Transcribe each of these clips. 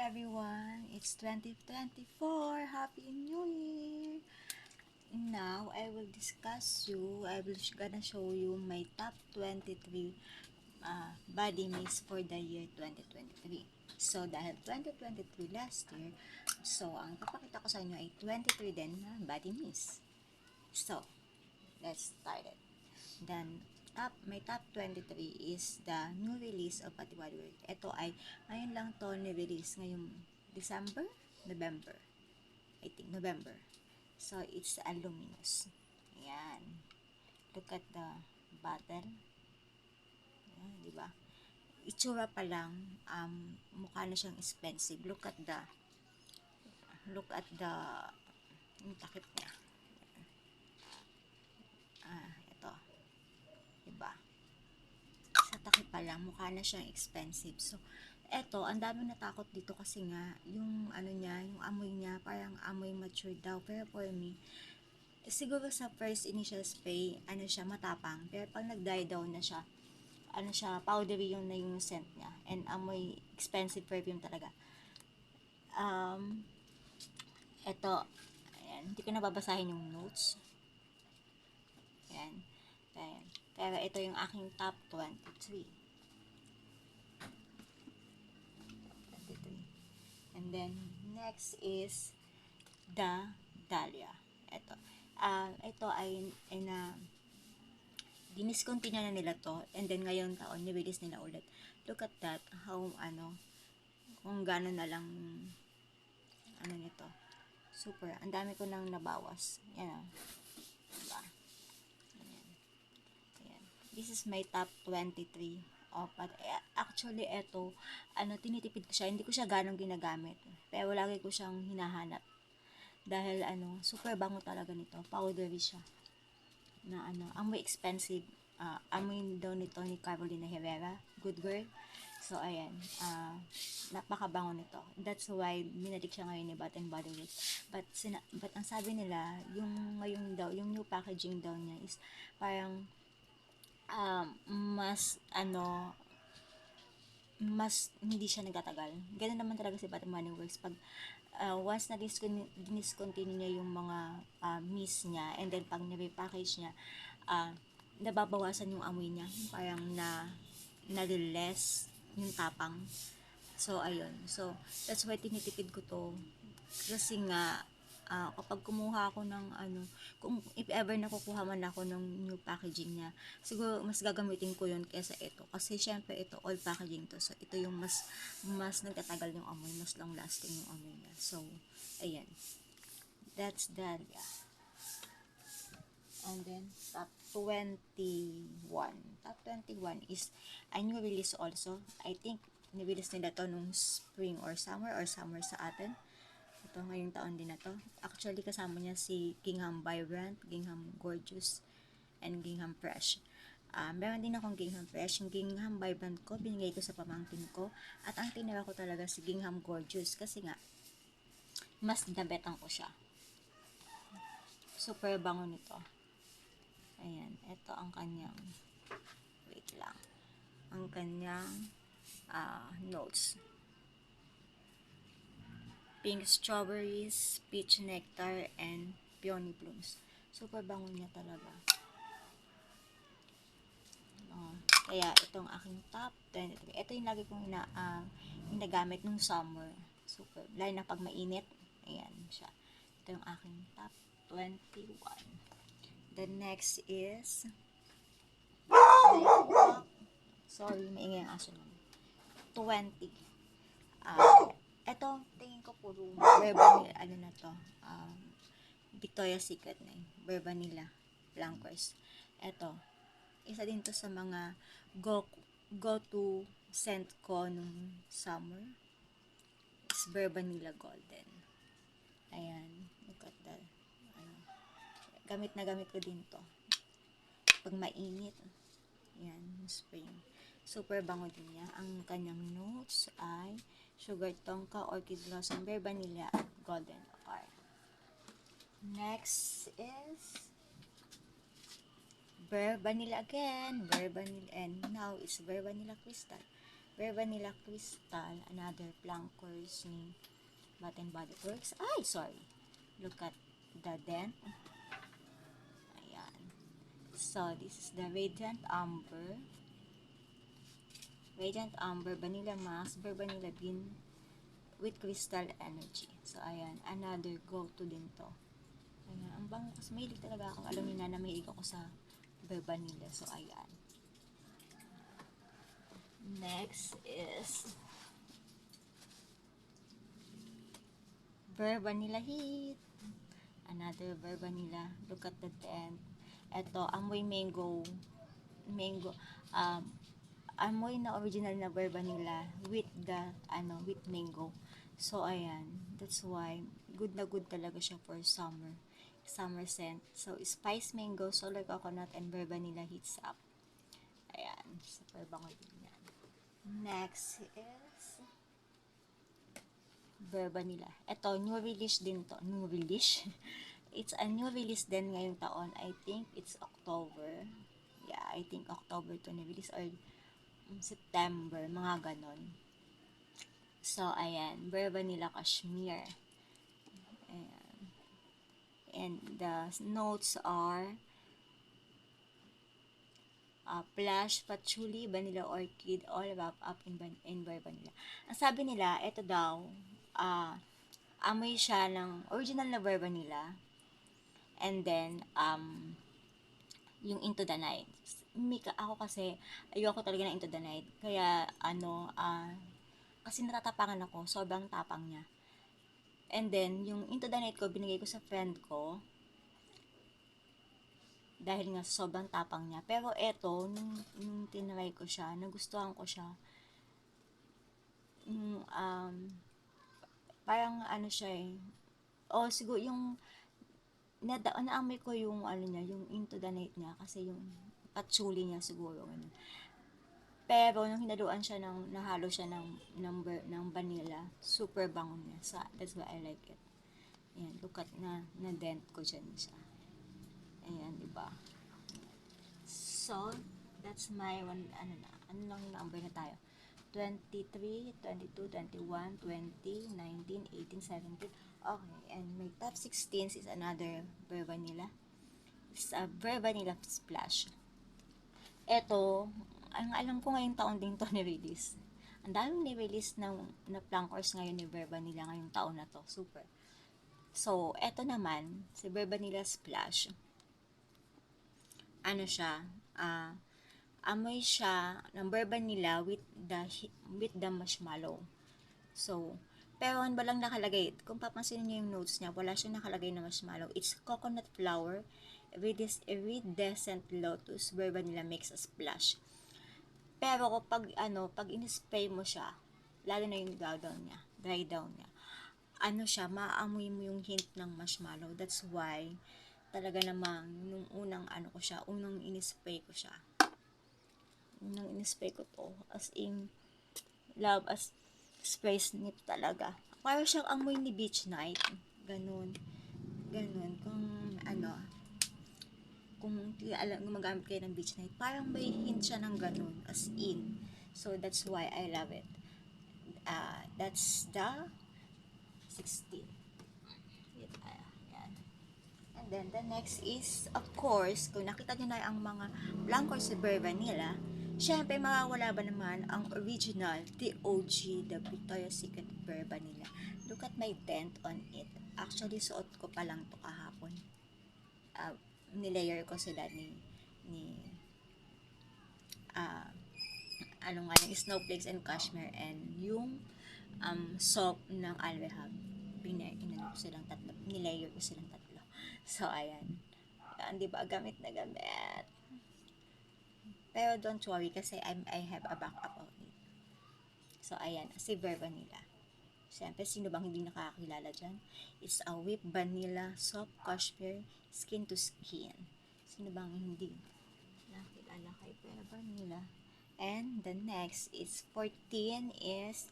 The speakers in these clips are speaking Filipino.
everyone, it's 2024. Happy New Year! Now, I will gonna show you my top 23 body mist for the year 2023. So, dahil 2023 last year, so ang papakita ko sa inyo ay 23 din na body mist. So, let's start it. Then, my top 23 is the new release of Pati Body Work. Ito ay, ngayon lang to ni-release ngayong December, November. I think, November. So, it's a luminous. Ayan. Look at the bottle. Ayan, di ba? Itsura pa lang, mukha na siyang expensive. Look at the, yung takip niya. Ito. Diba? Sa takip pa lang, mukha na siyang expensive. So, eto, ang dami natakot dito kasi nga, yung ano niya, yung amoy niya, parang amoy mature daw. Pero for me, siguro sa first initial spray, ano siya, matapang. Pero pag nag-die down na siya, ano siya, powdery yung na yung scent niya. And amoy expensive perfume talaga. Eto, ayan, hindi ko nababasahin yung notes. Ayan. Ayan. Pero ito yung aking top 23. And then, next is the Dahlia. Ito. Ito ay na diniscontinue na nila to. And then, ngayong taon, nirelease nila ulit. Look at that. How, kung gano'n na lang, nito. Super. Ang dami ko nang nabawas. Yan. Diba? Ayan. Ayan. This is my top 23. But actually, ito, tinitipid ko siya. Hindi ko siya ganong ginagamit. Pero lagi ko siyang hinahanap. Dahil, super bango talaga nito. Powdery siya. Na, amoy expensive. Amoy daw nito ni Carolina Herrera. Good girl. So, ayan. Napakabango nito. That's why, minalik siya ngayon ni Bath & Body Works. But ang sabi nila, yung ngayon daw, yung new packaging daw niya is parang, mas hindi siya nagtatagal. Ganun naman talaga si Bath & Body Works. Pag once na discontinue niya yung mga mist niya, and then pag nire-package niya, nababawasan yung amoy niya. Parang naliless yung tapang. So, ayun. So, that's why tinitipid ko to. Kasi nga, kapag kumuha ako ng kung if ever nakukuha man ako ng new packaging niya, siguro mas gagamitin ko yun kesa ito. Kasi syempre ito, all packaging to. So, ito yung mas nagtatagal yung amoy, mas long lasting yung amoy niya. So, ayan. That's Dahlia. And then, top 21. Top 21 is a new release also. I think, nirelease nila to nung spring or summer sa atin. Ito, ngayong taon din na to. Actually, kasama niya si Gingham Vibrant, Gingham Gorgeous, and Gingham Fresh. Meron din akong Gingham Fresh. Yung Gingham Vibrant ko, binigay ko sa pamangkin ko. At ang tinira ko talaga si Gingham Gorgeous kasi nga, mas nabetan ko siya. Super bango nito. Ayan, ito ang kanyang, wait lang, ang kanyang notes. Pink strawberries, peach nectar, and peony blooms. Super bango niya talaga. Kaya itong aking top 23. Ito yung lagi kong ginagamit nung summer. Super. Lalo na pag mainit. Ayan siya. Ito yung aking top 21. The next is sorry, maingay ang aso naman. 20. Ito, tingin ko puro Burbanilla, na to, Victoria's Secret na yun. Burbanilla Flankers. Ito, isa din to sa mga go-to scent ko nung summer. Is Burbanilla Golden. Ayan, look at that. Gamit na gamit ko din to. Pag mainit, ayan, spring. Super bango din niya. Ang kanyang notes ay sugar tonka, orchid blossom, bear vanilla, at golden apar. Next is bear vanilla again. Bear vanilla, and now it's bear vanilla crystal. Bare Vanilla Crystal, another flankers ni Bath and Body Works. Ay, sorry. Look at the dent. Ayan. So, this is the Radiant Amber. Radiant Amber Vanilla Mask, Bare Vanilla Bean with Crystal Energy. So, ayan. Another go-to din to. Ayan. Ang bango kasi mahilig talaga akong, alam niyo na mahilig ako sa Bare Vanilla. So, ayan. Next is Bare Vanilla Heat. Another Bare Vanilla. Look at the dent. Ito, amoy mango. Amoy na original na Bare Vanilla with the, with mango. So, ayan. That's why, good na good talaga siya for summer. Summer scent. So, spice mango, solar coconut, and Bare Vanilla heats up. Ayan. Super bango din yan. Next is Bare Vanilla. Ito, new release din to. New release? It's a new release din ngayong taon. I think it's October. Yeah, I think October to na-release or September, mga ganon. So, ayan. Bare Vanilla Cashmere. Ayan. And the notes are plush, patchouli, vanilla orchid, all wrapped up in Bare Vanilla. Ang sabi nila, ito daw, amoy siya ng original na Bare Vanilla. And then, yung Into the Night. Ako kasi, ayoko talaga na Into the Night. Kaya, kasi natatapangan ako, sobrang tapang niya. And then, yung Into the Night ko, binigay ko sa friend ko. Dahil nga sobrang tapang niya. Pero eto, nung tinry ko siya, nagustuhan ko siya. Parang siya siguro yung naamoy ko yung niya, yung Into the Night niya kasi yung patchouli niya siguro ganun. Pero nung hinaluan siya nahalo siya ng vanilla, super bango niya. So, that's why I like it. Ayan, look at na dent ko dyan siya. Ayan, diba? So, that's my one, ano number na tayo? 23, 22, 21, 20, 19, 18, 17. Okay, and my top 16 is another Bare Vanilla. It's a Bare Vanilla Splash. Ito, ang alam ko ngayong taon din to ni-release. Ang daming ni-release na flankers ngayon ni Bare Vanilla ngayong taon na to. Super. So, eto naman, si Bare Vanilla Splash. Siya, amoy siya ng Bare Vanilla with the marshmallow. So, pero ano ba lang nakalagay? Kung papansinin niyo yung notes niya, wala siyang nakalagay na marshmallow. It's coconut flower, iridescent lotus, Bare Vanilla makes a splash. Pero pag in-spray mo siya, lalo na yung dry down niya, siya, maaamoy mo yung hint ng marshmallow. That's why, talaga namang, nung unang unang in-spray ko siya. Unang in-spray ko to, as in, love as spray snip talaga. Parang siyang amoy ni Beach Night. Ganun. Kung gumagamit kayo ng Beach Night, parang may hint siya ng ganun, as in. So, that's why I love it. That's the 16. Yan. And then, the next is, of course, kung nakita nyo na ang mga blankers sa Bare Vanilla, syempre, mawawala ba naman ang original, the OG, the Victoria's Secret Bare Vanilla. Look at my dent on it. Actually, suot ko pa lang to kahapon. Nilayer ko sila yung snowflakes and cashmere and yung soap ng Alwehab. Nilayer ko silang tatlo. So, ayan. Di ba? Gamit na gamit. Pero don't worry kasi I have a backup of it. So, ayan. Si Bare Vanilla. Siyempre, sino bang hindi nakakilala dyan? It's a whipped vanilla, soft cashmere, skin to skin. Sino bang hindi nakilala kay Bare Vanilla? And the next is 14 is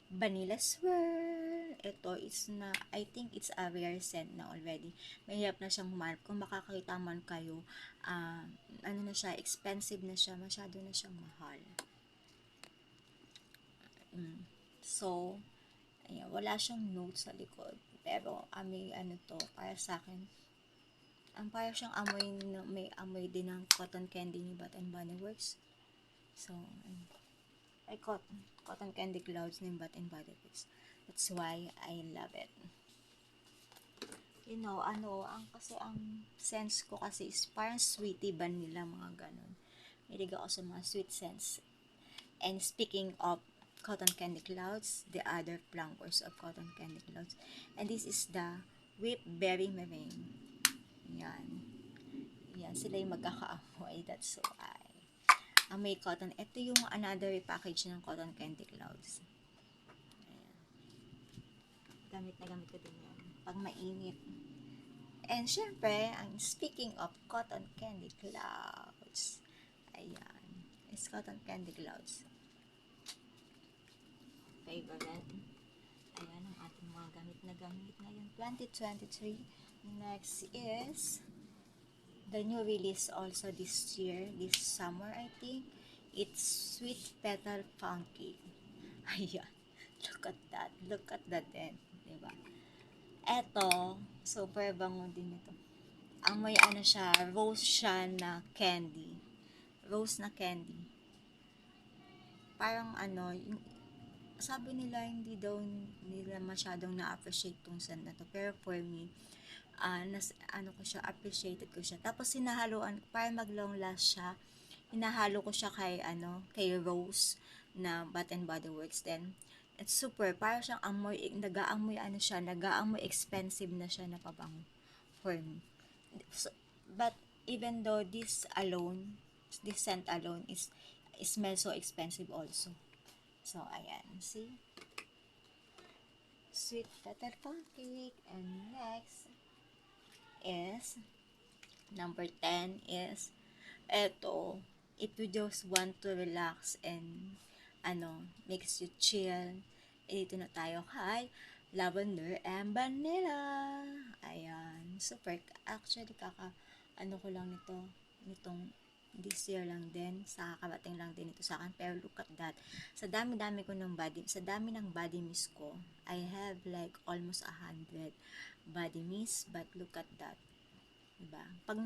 Vanilla Swirl. Ito is I think it's a rare scent na already. Mahirap na siyang humanap. Kung makakita man kayo, na siya, expensive na siya, masyado na siyang mahal. So, ayan, wala siyang notes sa likod. Pero, may ano to, para sa akin, ang para siyang amoy, may amoy din ng cotton candy ni Bath and Body Works. So, ay cotton candy clouds ni Bath and Body Works. That's why I love it. You know, kasi ang sense ko kasi is parang sweetie vanilla, mga ganon. Hilig ako sa mga sweet scents. And speaking of cotton candy clouds, the other flankers of cotton candy clouds, and this is the whipped berry meringue. Yan sila yung magkakaamoy. That's why may cotton. Ito yung another package ng cotton candy clouds. Ayan. Gamit na gamit ko din yan pag mainit. And syempre, ang speaking of cotton candy clouds, ayan, is cotton candy clouds. Favorite. Ayan ang ating mga gamit na gamit ngayon, 2023. Next is the new release also this year, this summer I think. It's Sweet Petal Funky. Ayan. Look at that end. Diba? Eto, super bango din ito. Amoy siya, rose siya na candy. Rose na candy. Parang yung, sabi nila hindi daw nila masyadong na-appreciate tong scent na to. Pero for me, appreciated ko siya. Tapos hinahaluan, para mag long last siya, hinahalo ko siya kay Rose na Bath and Body Works. Then, it's super, para siyang nag-aamoy expensive na siya na pabango for me. So, but even though this scent alone is smells so expensive also. So, ayan, see? Sweet Petal Funky. And next is number 10 is eto, if you just want to relax and makes you chill, dito na tayo kay Lavender and Vanilla. Ayan, super. Actually, ko lang nitong this year lang din, sa karating lang din ito sa akin. Pero look at that, sa dami ng body mist ko, I have like almost 100 body mist. But look at that, diba? Pag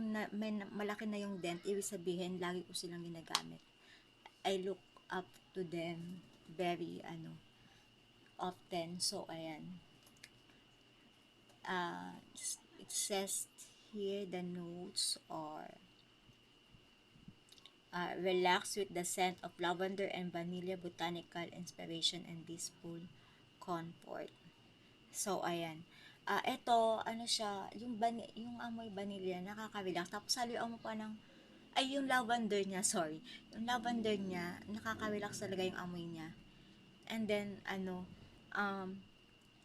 malaki na yung dent, ibig sabihin lagi ko silang ginagamit. I look up to them very often. So ayan, it says here the notes are relax with the scent of lavender and vanilla, botanical inspiration and peaceful comfort. So ayan, ito siya, yung amoy vanilla nakaka-relax. Tapos haluan mo pa ng yung lavender niya, sorry. Yung lavender niya, nakaka-relax talaga yung amoy niya. And then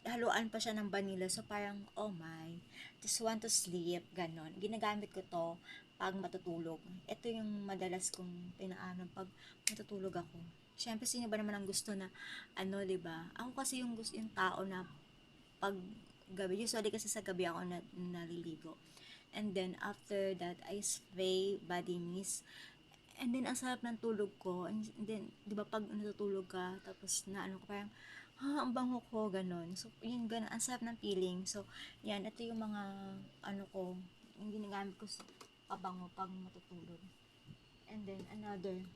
haluan pa siya ng vanilla. So parang, oh my, just want to sleep, ganon. Ginagamit ko to pag matutulog. Ito yung madalas kong pinaanan pag matutulog ako. Siyempre, sino ba naman ang gusto na, diba? Ako kasi yung tao na pag gabi, usually kasi sa gabi ako naliligo. And then, after that, I spray body mist. And then, ang sarap ng tulog ko. And then, di ba, pag natutulog ka, tapos parang, ang bango ko, ganon. So, yun, ganon. Ang sarap ng feeling. So, yan, ito yung mga, yung ginagamit ko sa pabango pag matutulog. And then, another,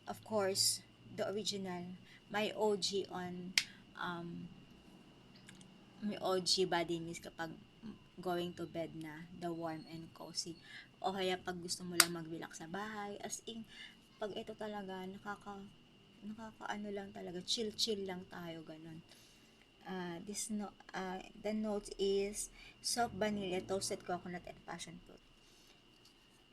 of course, the original, my OG body mist kapag going to bed na, the warm and cozy. O kaya pag gusto mo lang mag-relax sa bahay, as in, pag ito talaga, lang talaga, chill lang tayo, ganon. The note is soft vanilla, toasted coconut, and passion fruit.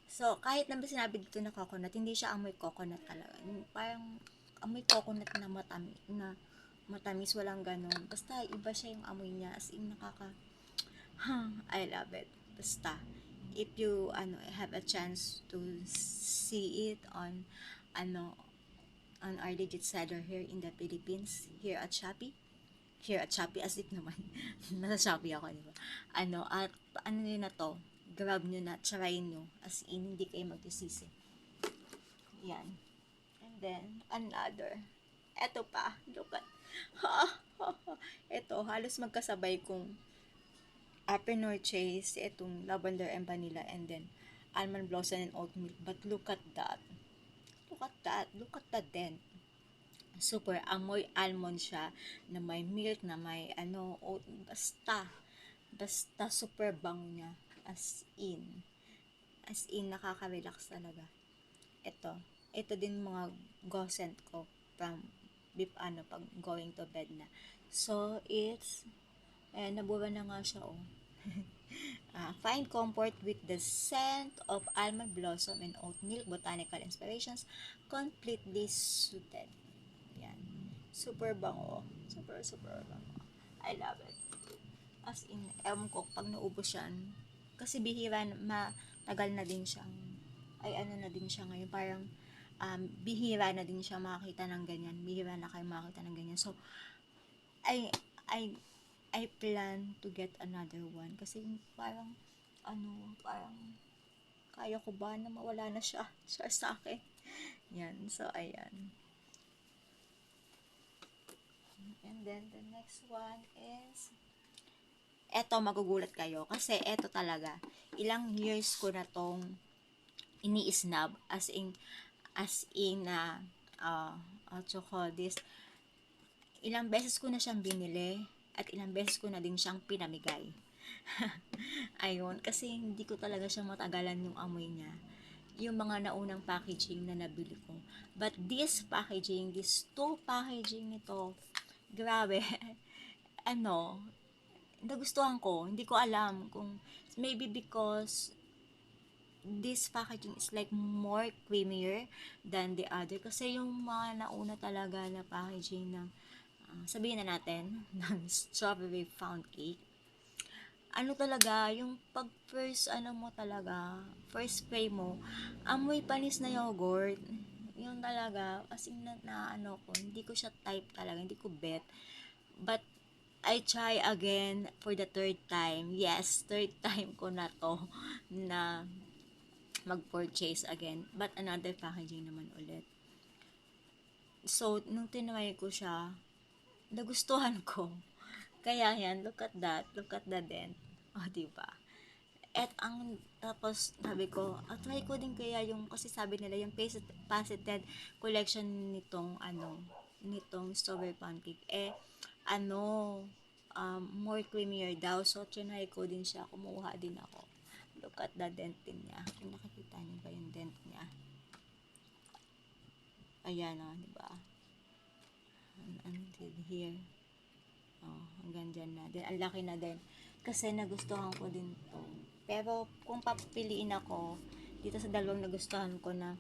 So, kahit naman sinabi dito na coconut, hindi siya amoy coconut talaga. Parang amoy coconut na matamis, walang ganon. Basta, iba siya yung amoy niya. As in, I love it. Basta, if you have a chance to see it on our legit seller here in the Philippines, here at Shopee, as if naman, nasa Shopee ako, diba? At nyo na to, grab nyo na, try nyo, as in, hindi kayo magsisisi. Yan. And then, another, Eto pa, look at, eto, halos magkasabay kong Apple Chase, itong Lavender and Vanilla, and then Almond Blossom and Oat Milk. But look at that. Look at that. Look at the dent. Super amoy almond siya, na may milk, na may oat, basta super bango niya. As in, nakaka-relax talaga. Ito din mga gosent ko from pag going to bed na. So, nabura na nga siya, oh. Find comfort with the scent of almond blossom and oat milk, botanical inspirations, completely suited. Yan. Super bango. Super, super bango. I love it. As in, ko, pag naubos yan, kasi matagal na din siyang, na din siya ngayon, parang, bihira na din siya makakita ng ganyan. Bihira na kayo makakita ng ganyan. So, I, I, I plan to get another one. Kasi parang, parang, kaya ko ba na mawala na siya sa akin. Yan. So, ayan. And then, the next one is, eto, magugulat kayo. Kasi eto talaga, ilang years ko na tong ini-snub. As in na, what you call this, ilang beses ko na siyang binili, at ilang beses ko na din siyang pinamigay. Ayun, kasi hindi ko talaga siya matagalan yung amoy niya. Yung mga naunang packaging na nabili ko. But this two packaging nito, grabe, nagustuhan ko. Hindi ko alam kung, maybe because this packaging is like more creamier than the other. Kasi yung mga nauna talaga na packaging ng, sabihin na natin, ng strawberry pound cake, talaga, yung pag first spray mo, amoy panis na yogurt. Yung talaga, as in ko, hindi ko siya type talaga, hindi ko bet. But, I try again for the third time. Yes, third time ko na to na mag-purchase again. But another packaging naman ulit. So, nung tinry ko siya, nagustuhan ko. Kaya yan, look at that. Look at the dent. O, diba? Tapos, sabi ko, try ko din kaya yung, kasi sabi nila, yung faceted collection nitong strawberry pancake, more creamier daw. So, trinay ko din siya. Kumuha din ako. Look at the dent din niya. Kung nakikita niyo ba yung dent niya? Ayan o, diba? Until here. Hanggang dyan na. Then, ang laki na din. Kasi nagustuhan ko din to. Pero, kung papiliin ako, dito sa dalawang nagustuhan ko na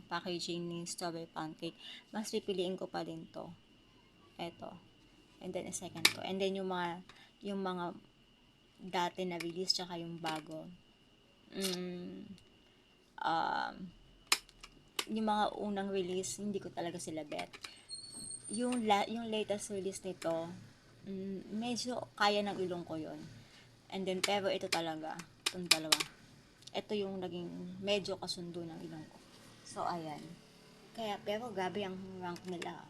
packaging ni strawberry pancake, mas pipiliin ko pa din to. Eto. And then, second ko. And then, yung mga dati na release, tsaka yung bago. Yung mga unang release, hindi ko talaga sila bet. Yung latest release nito, medyo kaya ng ilong ko yon. And then, pero ito talaga, itong dalawa. Ito yung naging medyo kasundo ng ilong ko. So, ayan. Kaya, pero grabe ang rank nila.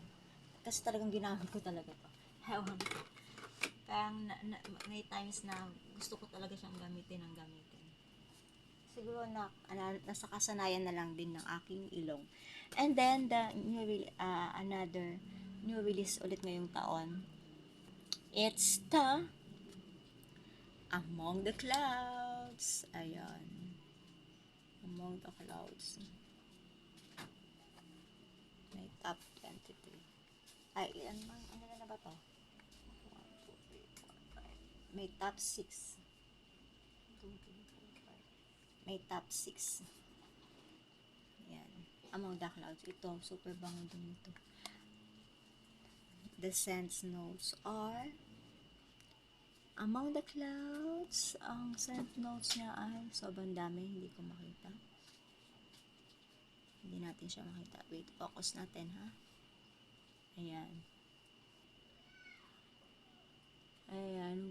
Kasi talagang ginamit ko talaga to. Ewan ko. Parang may times na gusto ko talaga siyang gamitin. Siguro nasa kasanayan na lang din ng aking ilong. And then, another new release ulit ngayong taon. It's the Among the Clouds. Ayan. Among the Clouds. May top 23. Ay, ano na ba to? 1, 2, 3, 4, 5. May top 6. 2, 3, 4, 5. May top 6. Ayan. Among the Clouds. Ito, super bango din ito. The scent notes are Among the Clouds. Ang scent notes niya ay sobrang dami, hindi ko makita. Hindi natin siya makita. Wait, focus natin, ha? Ayan.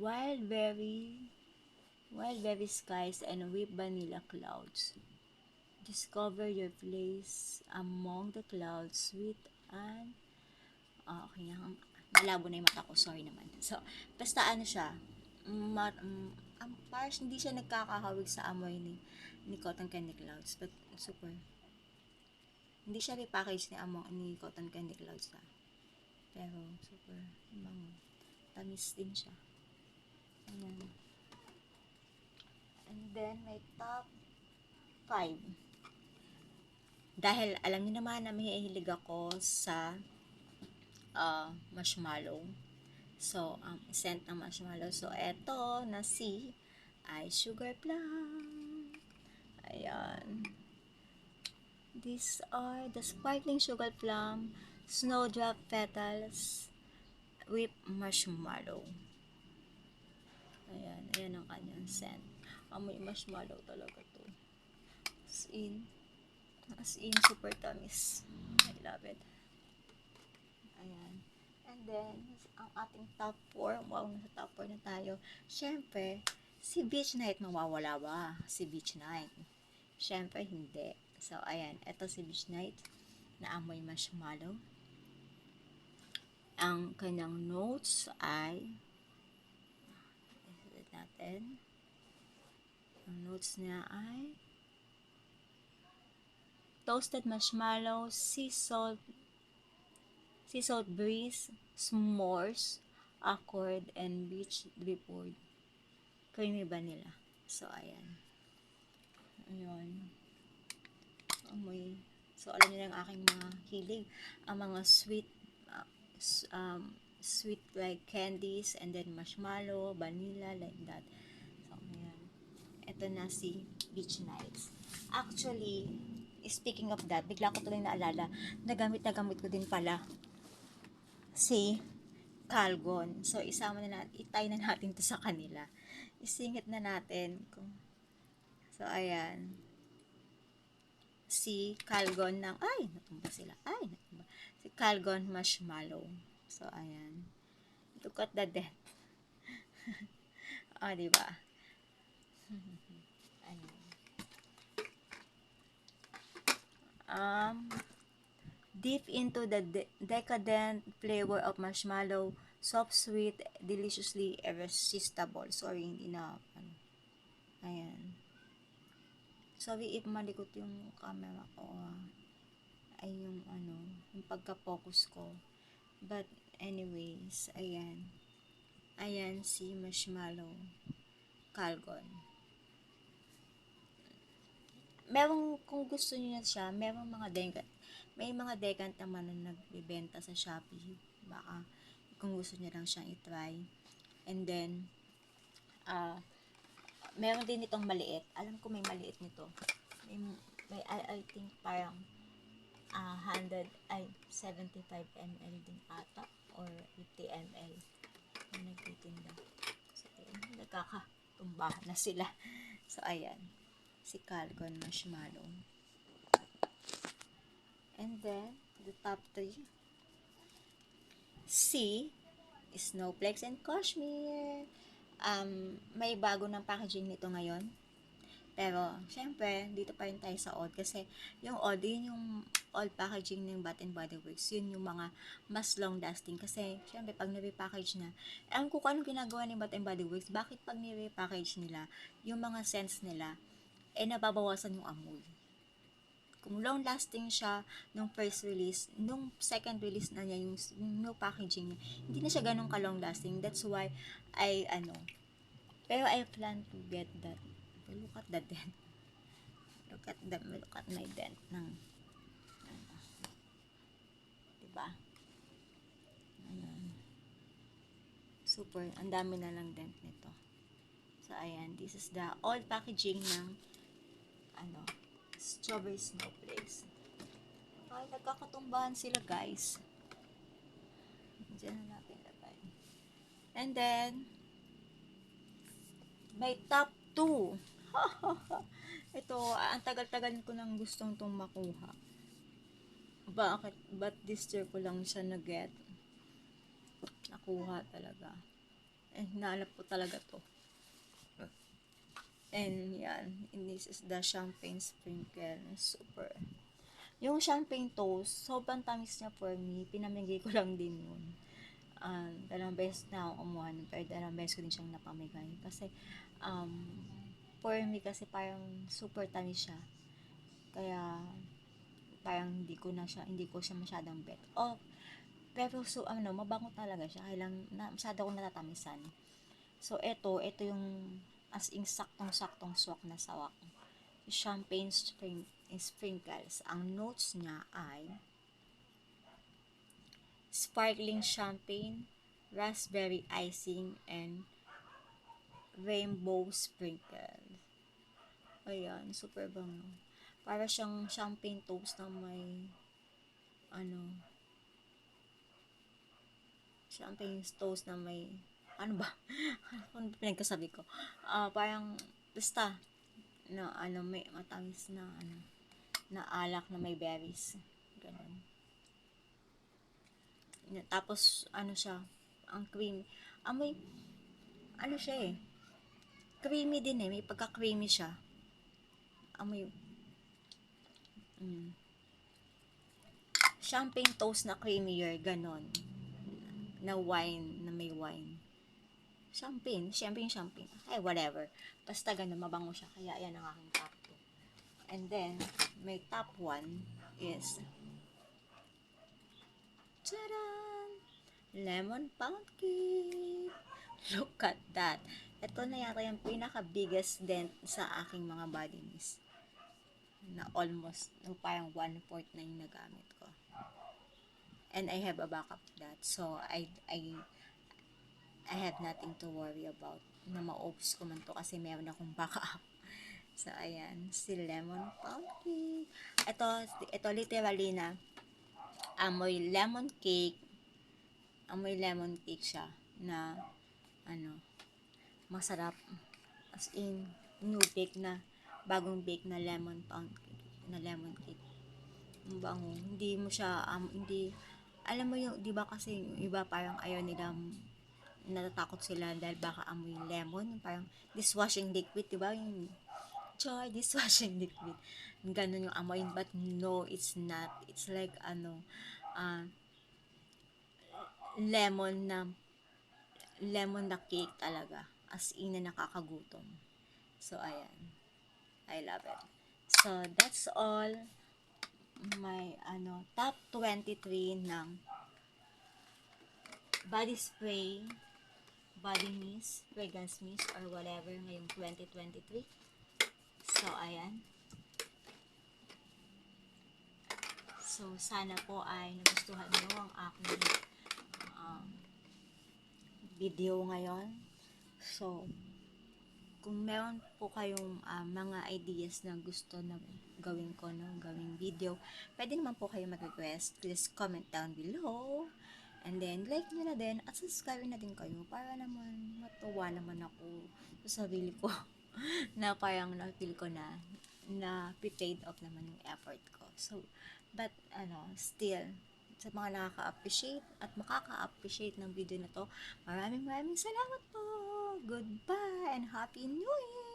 Wild berry skies and whipped vanilla clouds. Discover your place among the clouds, sweet and okay na. Malabo na yung mata ko. Sorry naman. So, basta ano siya. Parang hindi siya nagkakahawig sa amoy ni Cotton Candy Clouds. But, super. Hindi siya repackage ni Cotton Candy Clouds na. Pero, super. Bango. Tamis din siya. Ayan. And then, may top 5. Dahil, alam niyo naman na mahihilig ako sa marshmallow. So, scent ng marshmallow. So, eto na si ay Sugar Plum. Ayan. These are the sparkling Sugar Plum Snowdrop Petals with marshmallow. Ayan. Ayan ang kanyang scent. Amoy marshmallow talaga to. As in, super tamis. I love it. Ayan. And then, ang ating top 4, wow, nasa top 4 na tayo. Siyempre, si Beach Night, mawawala ba? Si Beach Night. Siyempre, hindi. So, ayan, eto si Beach Night na amoy marshmallow. Ang kanyang notes ay, isulit natin. Ang notes niya ay toasted marshmallow, sea salt breeze, s'mores, accord, and beach dripwood. Creamy vanilla. So, ayan. Ayun. Amoy. So, alam niyo na ang aking mga hilig. Ang mga sweet like candies, and then marshmallow, vanilla, like that. So, ayan. Ito na si Beach Nights. Actually, speaking of that, bigla ko tuloy naalala, nagamit ko din pala si Calgon. So, itay na natin to sa kanila. Isingit na natin. So, ayan. Si Calgon natumba sila. Natumba. Si Calgon Marshmallow. So, ayan. Look at the dent. Diba? Ayan. Deep into the decadent flavor of marshmallow, soft, sweet, deliciously irresistible. Sorry, hindi na, ayan. Sorry if malikot yung camera ko, ay yung pagka-focus ko. But, anyways, ayan. Ayan si Marshmallow Calgon. Kung gusto niyo siya, may mga decant naman na nagbibenta sa Shopee. Baka, kung gusto niyo lang siyang i-try. And then, meron din itong maliit. Alam ko may maliit nito. I think parang 75 ml din ata or 50 ml na nagtitinda. So, nagkakatumbahan na sila. So, ayan. Si Calgon Marshmallow. And then, the top 3. C, Snowflakes and Cashmere. May bago ng packaging nito ngayon. Pero, syempre, dito pa rin tayo sa old. Kasi, yung old, yun yung old packaging ng Bath and Body Works. Yun yung mga mas long lasting. Kasi, syempre, pag nire-package na, alam ko kung anong ginagawa ng Bath and Body Works, bakit pag nire-package nila, yung mga scents nila, nababawasan yung amoy. Kung long lasting siya nung first release, nung second release na niya, yung new packaging niya, hindi na siya ganun ka long lasting. That's why, pero I plan to get that. Look at the dent. Look at my dent diba? Super, ang dami na lang dent nito. So, ayan, this is the old packaging ng strawberry snowflakes. Ay, nagkakatumbahan sila, guys. Diyan na natin lagay. And then, may top 2. Ito, ang tagal-tagal ko nang gustong itong makuha. Ba't this year ko lang siya na-get? Nakuha talaga. Hinalap ko talaga to. And yan, and this is the champagne sprinkle. Super. Yung champagne toast, sobrang tamis niya for me. Pinamigay ko lang din yun. Dalawang beses na ako kumuha nun, pero dalawang beses ko din siyang napamigay. Kasi, for me kasi parang super tamis siya. Kaya, parang hindi ko siya masyadong bet. Oh, pero so, mabango talaga siya. Kaya lang, masyado akong natatamisan. So, ito yung as in saktong-saktong swak na sawak. Champagne sprinkles. Ang notes niya ay sparkling champagne, raspberry icing, and rainbow sprinkles. Ayan, super bango. Para siyang champagne toast na may, ano, champagne toast na may, ano ba? Ano ba pinagkasabi ko? Parang, basta, may matamis na, na alak na may berries. Ganun. Tapos, siya, ang cream. May, siya eh. Creamy din eh. May pagka-creamy siya. May, champagne toast na creamier, ganon. Na wine, na may wine. Champagne. Ay, whatever. Basta ganun, mabango siya. Kaya yan ang aking top 2. And then, may top 1 is, tadaan! Lemon pound cake. Look at that. Ito na yata yung pinaka-biggest dent sa aking mga body mist. Na almost, parang 1/4 na yung nagamit ko. And I have a backup of that. So, I have nothing to worry about na ma-oops ko man to kasi meron akong backup. So, ayan. Si lemon pound cake. Ito literally na amoy lemon cake. Amoy lemon cake siya na masarap. As in, bagong bake na lemon pound cake. Na lemon cake. Ang bango. Hindi mo siya, alam mo yung, di ba kasi yung iba parang ayaw nila, natatakot sila dahil baka amoy lemon. Parang dishwashing liquid, di ba? Yung joy, dishwashing liquid. Ganun yung amoy. But no, it's not. It's like, lemon na cake talaga. As in na nakakagutom. So, ayan. I love it. So, that's all my top 23 ng body spray, body mist, fragrance mist, or whatever ngayong 2023. So, ayan. So, sana po ay nagustuhan nyo ang aking video ngayon. So, kung meron po kayong mga ideas na gusto na gawin ko, gawing video, pwede naman po kayo mag-request. Please comment down below. And then, like nyo na din at subscribe na din kayo para naman matuwa naman ako sa sarili ko na parang na-feel ko na paid off naman yung effort ko. So, but, still, sa mga nakaka-appreciate at makaka-appreciate ng video na to, maraming salamat po! Goodbye and Happy New Year!